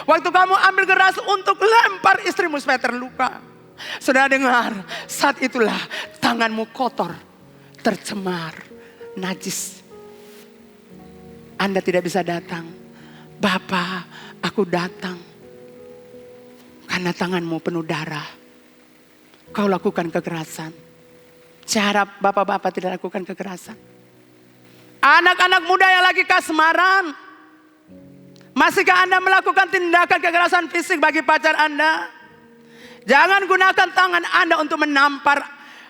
Waktu kamu ambil gelas untuk lempar istrimu supaya terluka. Saudara dengar, saat itulah tanganmu kotor, tercemar, najis. Anda tidak bisa datang. Bapa, aku datang. Karena tanganmu penuh darah. Kau lakukan kekerasan. Saya harap bapak-bapak tidak lakukan kekerasan. Anak-anak muda yang lagi kasmaran. Masihkah Anda melakukan tindakan kekerasan fisik bagi pacar Anda? Jangan gunakan tangan Anda untuk menampar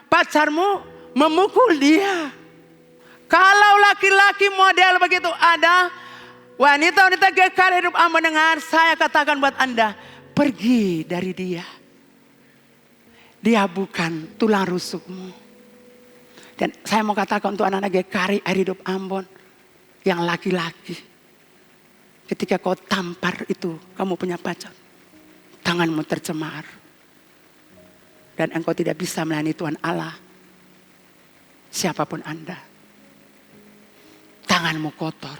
pacarmu, memukul dia. Kalau laki-laki model begitu ada, wanita-wanita GKRI Hidup Aman mendengar, saya katakan buat Anda, pergi dari dia. Dia bukan tulang rusukmu. Dan saya mau katakan untuk anak-anak GKRI Air Hidup Ambon yang laki-laki. Ketika kau tampar itu, kamu punya pacar. Tanganmu tercemar. Dan engkau tidak bisa melayani Tuhan Allah. Siapapun Anda. Tanganmu kotor.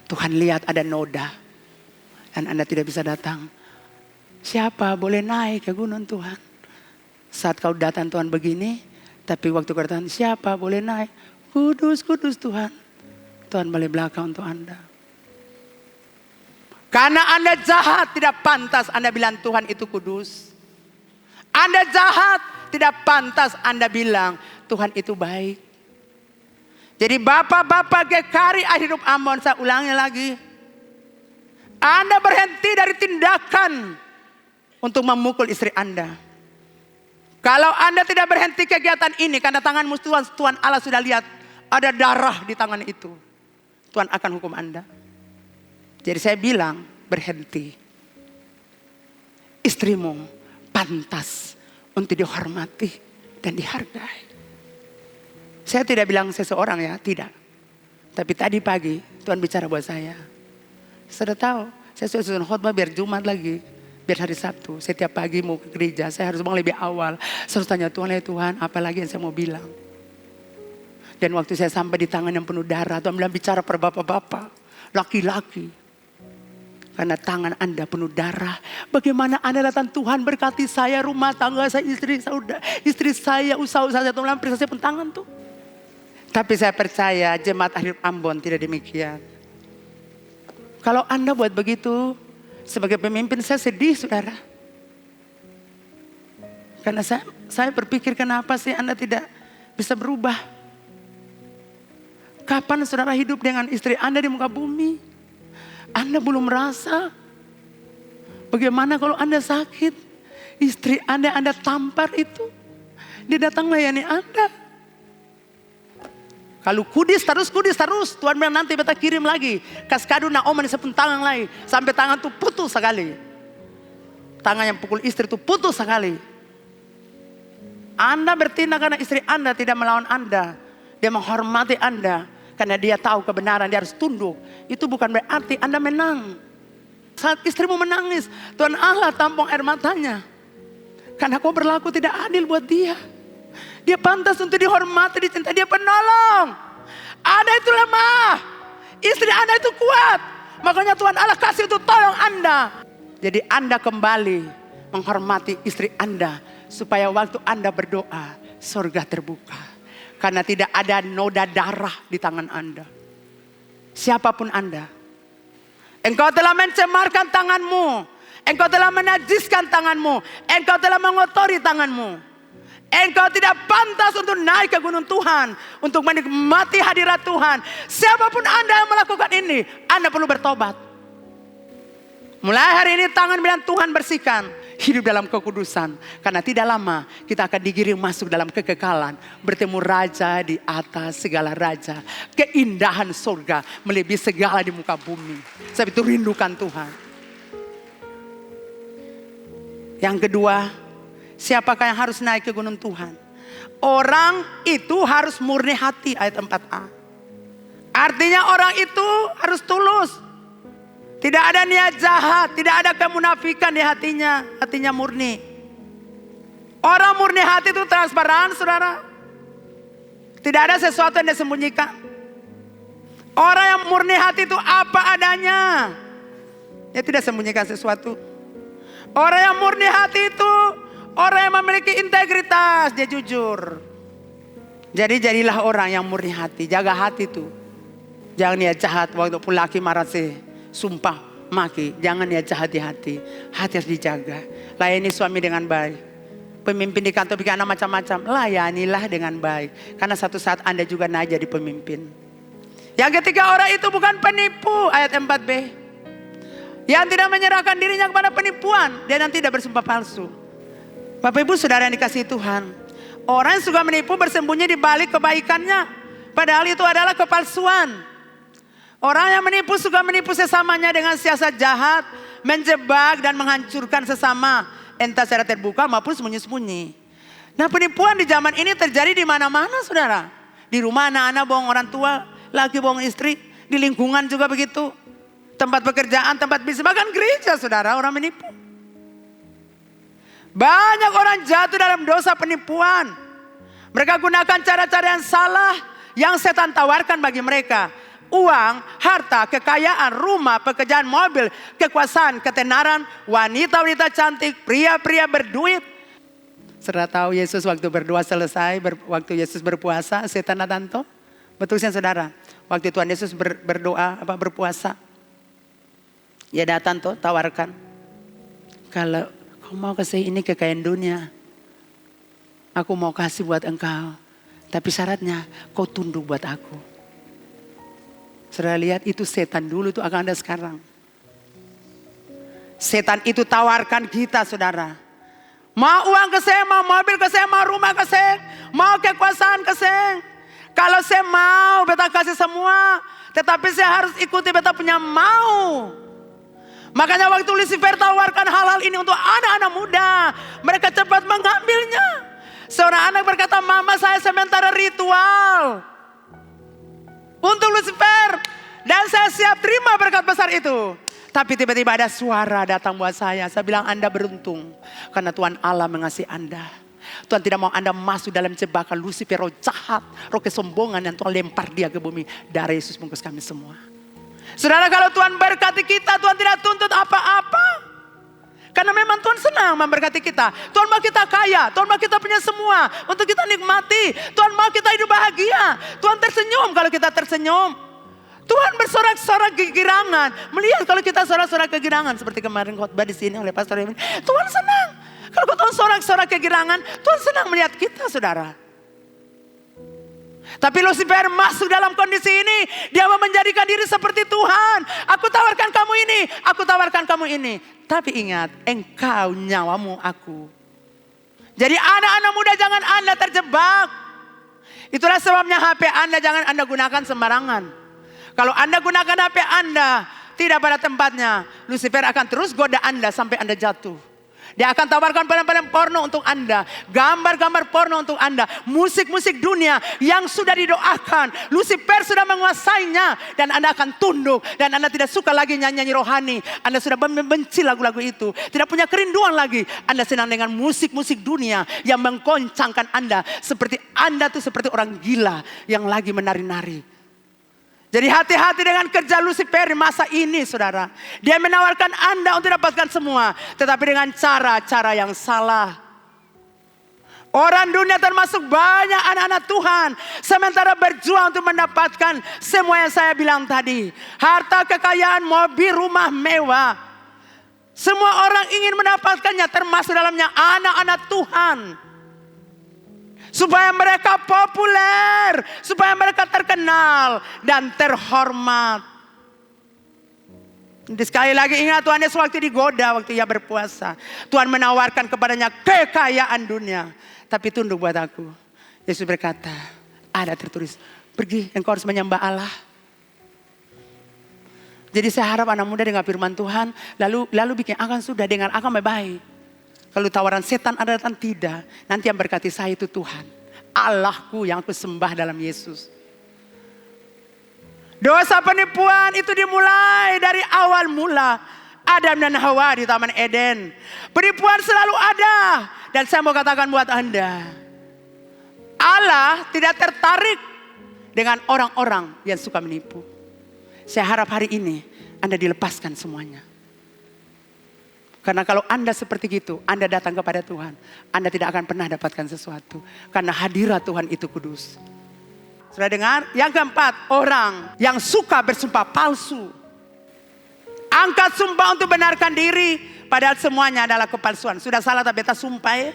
Tuhan lihat ada noda. Dan Anda tidak bisa datang. Siapa boleh naik ke gunung Tuhan? Saat kau datang Tuhan begini. Tapi waktu kau datang, siapa boleh naik? Kudus, kudus Tuhan. Tuhan balik belakang untuk Anda. Karena Anda jahat, tidak pantas Anda bilang Tuhan itu kudus. Anda jahat, tidak pantas Anda bilang Tuhan itu baik. Jadi bapak-bapak GKRI Air Hidup Ambon, saya ulangi lagi. Anda berhenti dari tindakan untuk memukul istri Anda. Kalau Anda tidak berhenti kegiatan ini karena tanganmu Tuhan Allah sudah lihat ada darah di tangan itu. Tuhan akan hukum Anda. Jadi saya bilang berhenti. Istrimu pantas untuk dihormati dan dihargai. Saya tidak bilang seseorang ya, tidak. Tapi tadi pagi Tuhan bicara buat saya. Sudah tahu, saya sudah susun khotbah biar Jumat lagi. Biar hari Sabtu, setiap pagi mau ke gereja, saya harus bangun lebih awal. Saya harus tanya Tuhan, ya Tuhan, apa lagi yang saya mau bilang. Dan waktu saya sampai di tangan yang penuh darah, Tuhan bilang bicara per bapak-bapak, laki-laki. Karena tangan Anda penuh darah. Bagaimana Anda datang Tuhan berkati saya, rumah tangga saya, istri saya, usaha-usaha saya. Tuhan bilang periksa saya pun tangan tuh. Tapi saya percaya jemaat Air Ambon tidak demikian. Kalau Anda buat begitu, sebagai pemimpin saya sedih saudara. Karena saya berpikir kenapa sih Anda tidak bisa berubah. Kapan saudara hidup dengan istri Anda di muka bumi? Anda belum merasa. Bagaimana kalau Anda sakit? Istri Anda tampar itu. Dia datang layani Anda. Kalau kudis terus. Tuhan bilang nanti beta kirim lagi. Kaskadu Naoman sepun tangan lagi. Sampai tangan tuh putus sekali. Tangan yang pukul istri tuh putus sekali. Anda bertindak karena istri Anda tidak melawan Anda. Dia menghormati Anda. Karena dia tahu kebenaran, dia harus tunduk. Itu bukan berarti Anda menang. Saat istrimu menangis, Tuhan Allah tampung air matanya. Karena kau berlaku tidak adil buat dia. Dia pantas untuk dihormati, dicintai, dia penolong. Anda itu lemah. Istri Anda itu kuat. Makanya Tuhan Allah kasih untuk tolong Anda. Jadi Anda kembali menghormati istri Anda. Supaya waktu Anda berdoa, surga terbuka. Karena tidak ada noda darah di tangan Anda. Siapapun Anda. Engkau telah mencemarkan tanganmu. Engkau telah menajiskan tanganmu. Engkau telah mengotori tanganmu. Engkau tidak pantas untuk naik ke gunung Tuhan. Untuk menikmati hadirat Tuhan. Siapapun Anda yang melakukan ini, Anda perlu bertobat. Mulai hari ini tangan bilang Tuhan bersihkan. Hidup dalam kekudusan. Karena tidak lama kita akan digiring masuk dalam kekekalan. Bertemu Raja di atas segala raja. Keindahan surga melebihi segala di muka bumi. Sebab itu rindukan Tuhan. Yang kedua, siapakah yang harus naik ke gunung Tuhan? Orang itu harus murni hati, ayat 4a. Artinya orang itu harus tulus. Tidak ada niat jahat, tidak ada kemunafikan di hatinya. Hatinya murni. Orang murni hati itu transparan, saudara. Tidak ada sesuatu yang disembunyikan. Orang yang murni hati itu apa adanya. Dia tidak sembunyikan sesuatu. Orang yang murni hati itu orang yang memiliki integritas, dia jujur. Jadi jadilah orang yang murni hati, jaga hati itu. Jangan niat jahat waktu laki marah sumpah maki. Jangan niat jahat di hati. Hati harus dijaga. Layani suami dengan baik. Pemimpin di kantor bikin anak macam-macam. Layanilah dengan baik. Karena satu saat Anda juga naik jadi pemimpin. Yang ketiga, orang itu bukan penipu. Ayat 4b. Yang tidak menyerahkan dirinya kepada penipuan. Dan yang tidak bersumpah palsu. Bapak ibu saudara yang dikasihi Tuhan. Orang yang suka menipu bersembunyi di balik kebaikannya. Padahal itu adalah kepalsuan. Orang yang menipu suka menipu sesamanya dengan siasat jahat. Menjebak dan menghancurkan sesama. Entah secara terbuka maupun sembunyi-sembunyi. Nah, penipuan di zaman ini terjadi di mana-mana, saudara. Di rumah anak-anak bohong orang tua, laki bohong istri, di lingkungan juga begitu. Tempat pekerjaan, tempat bisnis, bahkan gereja, saudara, orang menipu. Banyak orang jatuh dalam dosa penipuan. Mereka gunakan cara-cara yang salah yang setan tawarkan bagi mereka. Uang, harta, kekayaan, rumah, pekerjaan, mobil, kekuasaan, ketenaran, wanita-wanita cantik, pria-pria berduit. Saudara tahu Yesus waktu berdoa selesai, waktu Yesus berpuasa, setan datang toh? Betul kan saudara? Waktu Tuhan Yesus berdoa, berpuasa. Dia datang toh, tawarkan. Kalau kau mau kasih ini kekayaan dunia, aku mau kasih buat engkau. Tapi syaratnya kau tunduk buat aku. Saudara lihat itu setan dulu, itu akan ada sekarang. Setan itu tawarkan kita, saudara. Mau uang ke saya, mau mobil ke saya, mau rumah ke saya, mau kekuasaan ke saya. Kalau saya mau, beta kasih semua. Tetapi saya harus ikuti beta punya mau. Makanya waktu Lucifer tawarkan hal-hal ini untuk anak-anak muda, mereka cepat mengambilnya. Seorang anak berkata, mama saya sementara ritual untuk Lucifer. Dan saya siap terima berkat besar itu. Tapi tiba-tiba ada suara datang buat saya. Saya bilang Anda beruntung. Karena Tuhan Allah mengasihi Anda. Tuhan tidak mau Anda masuk dalam jebakan Lucifer, roh jahat, roh kesombongan yang Tuhan lempar dia ke bumi. Darah Yesus bungkus kami semua. Saudara, kalau Tuhan berkati kita, Tuhan tidak tuntut apa-apa. Karena memang Tuhan senang memberkati kita. Tuhan mau kita kaya. Tuhan mau kita punya semua. Untuk kita nikmati. Tuhan mau kita hidup bahagia. Tuhan tersenyum kalau kita tersenyum. Tuhan bersorak-sorak kegirangan. Melihat kalau kita sorak-sorak kegirangan. Seperti kemarin khotbah di sini oleh Pastor Emin. Tuhan senang. Kalau Tuhan sorak-sorak kegirangan. Tuhan senang melihat kita, saudara. Tapi Lucifer masuk dalam kondisi ini. Dia mau menjadikan diri seperti Tuhan. Aku tawarkan kamu ini. Aku tawarkan kamu ini. Tapi ingat, engkau nyawamu aku. Jadi anak-anak muda jangan Anda terjebak. Itulah sebabnya HP Anda jangan Anda gunakan sembarangan. Kalau Anda gunakan HP Anda tidak pada tempatnya, Lucifer akan terus goda Anda sampai Anda jatuh. Dia akan tawarkan film-film porno untuk Anda. Gambar-gambar porno untuk Anda. Musik-musik dunia yang sudah didoakan. Lucifer sudah menguasainya. Dan Anda akan tunduk. Dan Anda tidak suka lagi nyanyi-nyanyi rohani. Anda sudah membenci lagu-lagu itu. Tidak punya kerinduan lagi. Anda senang dengan musik-musik dunia yang menggoncangkan Anda. Seperti Anda tuh seperti orang gila yang lagi menari-nari. Jadi hati-hati dengan kerja Lucifer di masa ini, saudara. Dia menawarkan Anda untuk dapatkan semua. Tetapi dengan cara-cara yang salah. Orang dunia termasuk banyak anak-anak Tuhan. Sementara berjuang untuk mendapatkan semua yang saya bilang tadi. Harta, kekayaan, mobil, rumah mewah. Semua orang ingin mendapatkannya, termasuk dalamnya anak-anak Tuhan. Supaya mereka populer. Supaya mereka terkenal. Dan terhormat. Jadi sekali lagi ingat Tuhan Yesus waktu digoda. Waktu ia berpuasa. Tuhan menawarkan kepadanya kekayaan dunia. Tapi tunduk buat aku. Yesus berkata. Ada tertulis. Pergi engkau harus menyembah Allah. Jadi saya harap anak muda dengar firman Tuhan. Lalu bikin akan sudah dengar akan baik. Kalau tawaran setan ada datang tidak. Nanti yang berkati saya itu Tuhan. Allahku yang aku sembah dalam Yesus. Dosa penipuan itu dimulai dari awal mula. Adam dan Hawa di Taman Eden. Penipuan selalu ada. Dan saya mau katakan buat Anda, Allah tidak tertarik dengan orang-orang yang suka menipu. Saya harap hari ini Anda dilepaskan semuanya. Karena kalau Anda seperti itu, Anda datang kepada Tuhan, Anda tidak akan pernah dapatkan sesuatu. Karena hadirat Tuhan itu kudus. Sudah dengar? Yang keempat, orang yang suka bersumpah palsu. Angkat sumpah untuk benarkan diri, padahal semuanya adalah kepalsuan. Sudah salah tapi beta sumpah ya.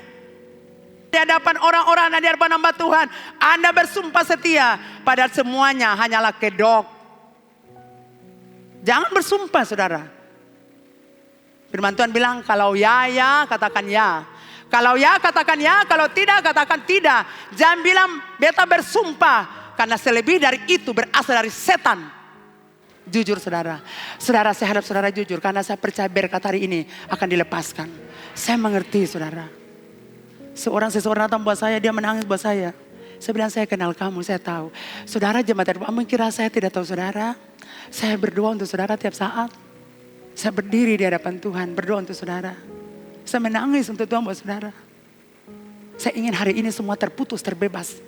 Di hadapan orang-orang dan di hadapan hamba Tuhan, Anda bersumpah setia, padahal semuanya hanyalah kedok. Jangan bersumpah saudara. Firman Tuhan bilang, kalau ya, katakan ya. Kalau ya, katakan ya. Kalau tidak, katakan tidak. Jangan bilang, beta bersumpah. Karena selebih dari itu berasal dari setan. Jujur saudara. Saudara, saya harap saudara jujur. Karena saya percaya berkat hari ini akan dilepaskan. Saya mengerti saudara. Seseorang datang buat saya, dia menangis buat saya. Saya bilang, saya kenal kamu, saya tahu. Saudara jemaat, kira saya tidak tahu saudara. Saya berdoa untuk saudara tiap saat. Saya berdiri di hadapan Tuhan, berdoa untuk saudara. Saya menangis untuk Tuhan buat saudara. Saya ingin hari ini semua terputus, terbebas.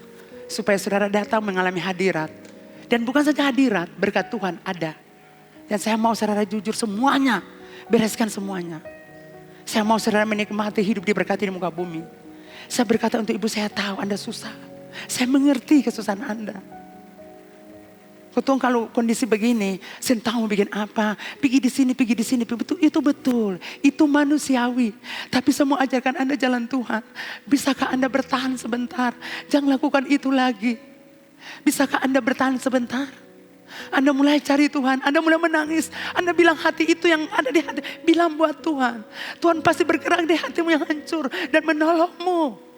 Supaya saudara datang mengalami hadirat. Dan bukan saja hadirat, berkat Tuhan ada. Dan saya mau saudara jujur semuanya. Bereskan semuanya. Saya mau saudara menikmati hidup diberkati di muka bumi. Saya berkata untuk ibu, saya tahu Anda susah. Saya mengerti kesusahan Anda. Betul, kalau kondisi begini, saya tahu mau bikin apa. Pergi di sini. Betul, itu betul. Itu manusiawi. Tapi saya mau ajarkan Anda jalan Tuhan. Bisakah Anda bertahan sebentar? Jangan lakukan itu lagi. Bisakah Anda bertahan sebentar? Anda mulai cari Tuhan. Anda mulai menangis. Anda bilang hati itu yang ada di hati. Bilang buat Tuhan. Tuhan pasti bergerak di hatimu yang hancur. Dan menolongmu.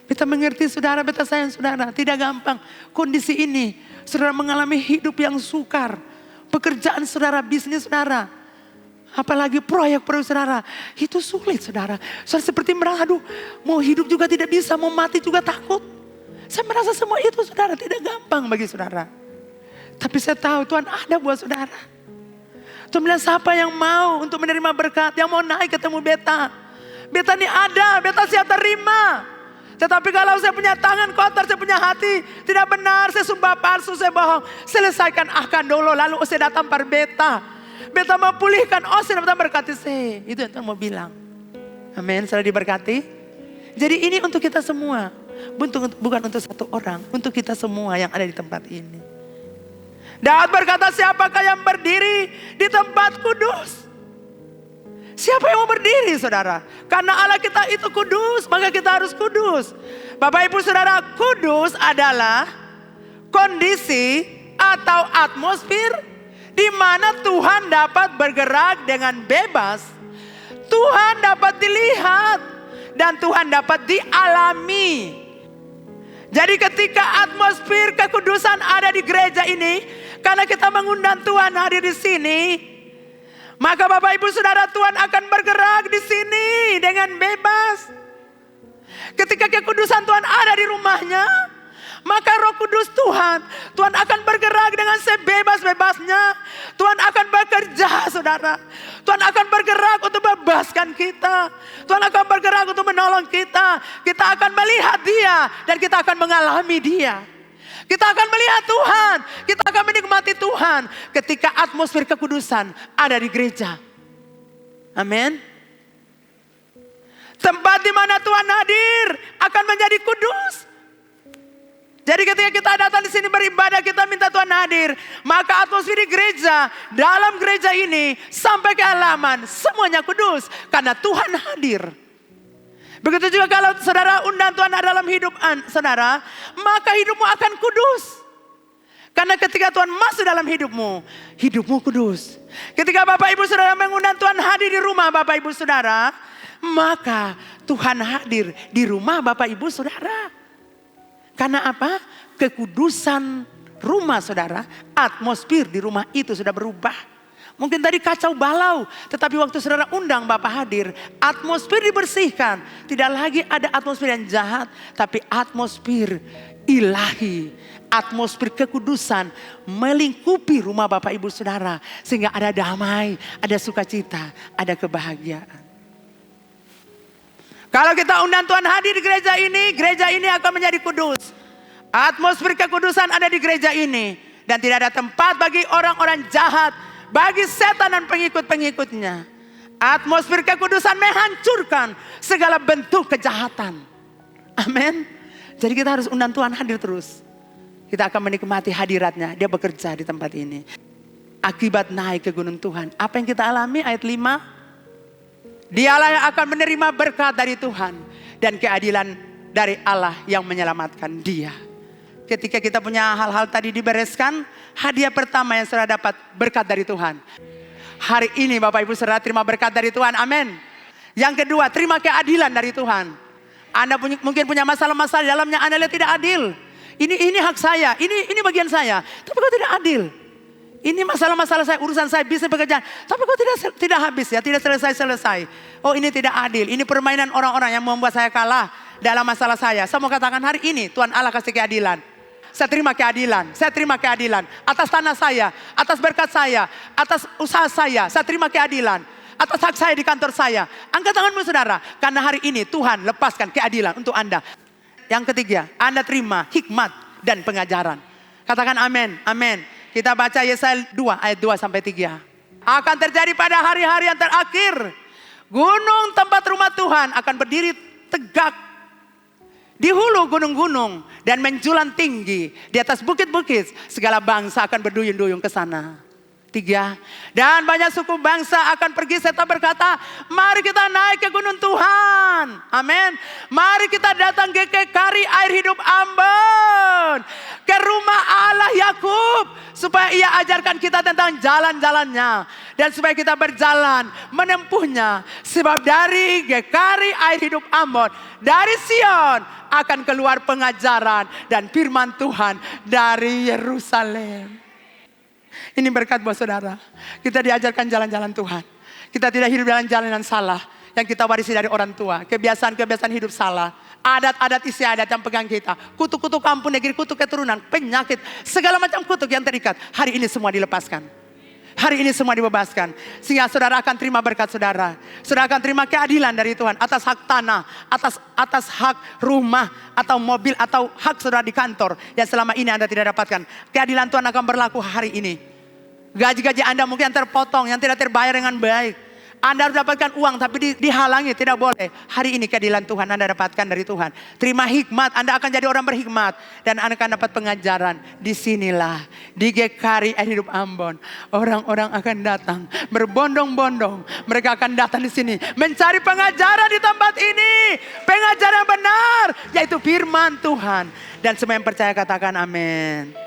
Beta mengerti saudara, beta sayang saudara. Tidak gampang kondisi ini. Saudara mengalami hidup yang sukar. Pekerjaan saudara, bisnis saudara. Apalagi proyek-proyek saudara. Itu sulit saudara. Saudara seperti merasa, aduh mau hidup juga tidak bisa, mau mati juga takut. Saya merasa semua itu saudara tidak gampang bagi saudara. Tapi saya tahu Tuhan ada buat saudara. Tuhan bilang, siapa yang mau untuk menerima berkat, yang mau naik ketemu beta. Beta ini ada, beta siap terima. Tetapi kalau saya punya tangan kotor, saya punya hati tidak benar, saya sumpah palsu, saya bohong. Selesaikan akan dulu, lalu saya datang par beta. Beta mau pulihkan, saya datang berkati saya. Itu yang Tuhan mau bilang. Amin, saudara diberkati. Jadi ini untuk kita semua. Bukan untuk satu orang, untuk kita semua yang ada di tempat ini. Daud berkata, siapakah yang berdiri di tempat kudus? Siapa yang mau berdiri saudara? Karena Allah kita itu kudus, maka kita harus kudus. Bapak ibu saudara, kudus adalah kondisi atau atmosfer di mana Tuhan dapat bergerak dengan bebas. Tuhan dapat dilihat dan Tuhan dapat dialami. Jadi ketika atmosfer kekudusan ada di gereja ini, karena kita mengundang Tuhan hadir di sini, maka Bapak Ibu Saudara, Tuhan akan bergerak di sini dengan bebas. Ketika kekudusan Tuhan ada di rumahnya, maka Roh Kudus Tuhan akan bergerak dengan sebebas-bebasnya. Tuhan akan bekerja saudara. Tuhan akan bergerak untuk membebaskan kita. Tuhan akan bergerak untuk menolong kita. Kita akan melihat Dia dan kita akan mengalami Dia. Kita akan melihat Tuhan, kita akan menikmati Tuhan ketika atmosfer kekudusan ada di gereja. Amin. Tempat di mana Tuhan hadir akan menjadi kudus. Jadi ketika kita datang di sini beribadah, kita minta Tuhan hadir, maka atmosfer di gereja, dalam gereja ini sampai ke halaman semuanya kudus karena Tuhan hadir. Begitu juga kalau saudara undang Tuhan dalam hidup saudara, maka hidupmu akan kudus. Karena ketika Tuhan masuk dalam hidupmu, hidupmu kudus. Ketika Bapak Ibu Saudara mengundang Tuhan hadir di rumah Bapak Ibu Saudara, maka Tuhan hadir di rumah Bapak Ibu Saudara. Karena apa? Kekudusan rumah saudara, atmosfer di rumah itu sudah berubah. Mungkin tadi kacau balau, tetapi waktu saudara undang Bapak hadir, atmosfer dibersihkan. Tidak lagi ada atmosfer yang jahat, tapi atmosfer ilahi, atmosfer kekudusan melingkupi rumah Bapak Ibu Saudara. Sehingga ada damai, ada sukacita, ada kebahagiaan. Kalau kita undang Tuhan hadir di gereja ini akan menjadi kudus. Atmosfer kekudusan ada di gereja ini. Dan tidak ada tempat bagi orang-orang jahat, bagi setan dan pengikut-pengikutnya. Atmosfer kekudusan menghancurkan segala bentuk kejahatan. Amin. Jadi kita harus undang Tuhan hadir terus. Kita akan menikmati hadiratnya. Dia bekerja di tempat ini. Akibat naik ke gunung Tuhan. Apa yang kita alami ayat 5? Dialah yang akan menerima berkat dari Tuhan. Dan keadilan dari Allah yang menyelamatkan dia. Ketika kita punya hal-hal tadi dibereskan. Hadiah pertama yang saudara dapat berkat dari Tuhan. Hari ini Bapak Ibu saudara terima berkat dari Tuhan. Amin. Yang kedua, terima keadilan dari Tuhan. Anda mungkin punya masalah-masalah di dalamnya. Anda lihat tidak adil. Ini hak saya. Ini bagian saya. Tapi kok tidak adil. Ini masalah-masalah saya, urusan saya, bisnis pekerjaan. Tapi kok tidak habis ya, tidak selesai-selesai. Oh ini tidak adil, ini permainan orang-orang yang membuat saya kalah dalam masalah saya. Saya mau katakan hari ini Tuhan Allah kasih keadilan. Saya terima keadilan atas tanah saya, atas berkat saya, atas usaha saya terima keadilan. Atas hak saya di kantor saya. Angkat tanganmu saudara, karena hari ini Tuhan lepaskan keadilan untuk Anda. Yang ketiga, Anda terima hikmat dan pengajaran. Katakan amin, amin. Kita baca Yesaya 2 ayat 2 sampai 3. Akan terjadi pada hari-hari yang terakhir. Gunung tempat rumah Tuhan akan berdiri tegak. Di hulu gunung-gunung dan menjulang tinggi. Di atas bukit-bukit segala bangsa akan berduyun-duyun ke sana. 3. Dan banyak suku bangsa akan pergi serta berkata, mari kita naik ke gunung Tuhan. Amin. Mari kita datang ke kekari air hidup Ambon. Ke rumah Allah Yakub. Supaya ia ajarkan kita tentang jalan-jalannya. Dan supaya kita berjalan menempuhnya. Sebab dari kekari air hidup Ambon. Dari Sion akan keluar pengajaran dan firman Tuhan dari Yerusalem. Ini berkat buat saudara. Kita diajarkan jalan-jalan Tuhan. Kita tidak hidup dalam jalan yang salah. Yang kita warisi dari orang tua. Kebiasaan-kebiasaan hidup salah. Adat-adat istiadat yang pegang kita. Kutuk-kutuk kampung negeri, kutuk keturunan, penyakit. Segala macam kutuk yang terikat. Hari ini semua dilepaskan. Hari ini semua dibebaskan. Sehingga saudara akan terima berkat saudara. Saudara akan terima keadilan dari Tuhan. Atas hak tanah. Atas hak rumah. Atau mobil. Atau hak saudara di kantor. Yang selama ini Anda tidak dapatkan. Keadilan Tuhan akan berlaku hari ini. Gaji-gaji Anda mungkin yang terpotong, yang tidak terbayar dengan baik. Anda harus dapatkan uang tapi dihalangi, tidak boleh. Hari ini keadilan Tuhan Anda dapatkan dari Tuhan. Terima hikmat, Anda akan jadi orang berhikmat. Dan Anda akan dapat pengajaran. Disinilah, di GKRI Air Hidup Ambon. Orang-orang akan datang, berbondong-bondong. Mereka akan datang di sini, mencari pengajaran di tempat ini. Pengajaran yang benar, yaitu firman Tuhan. Dan semua yang percaya katakan amin.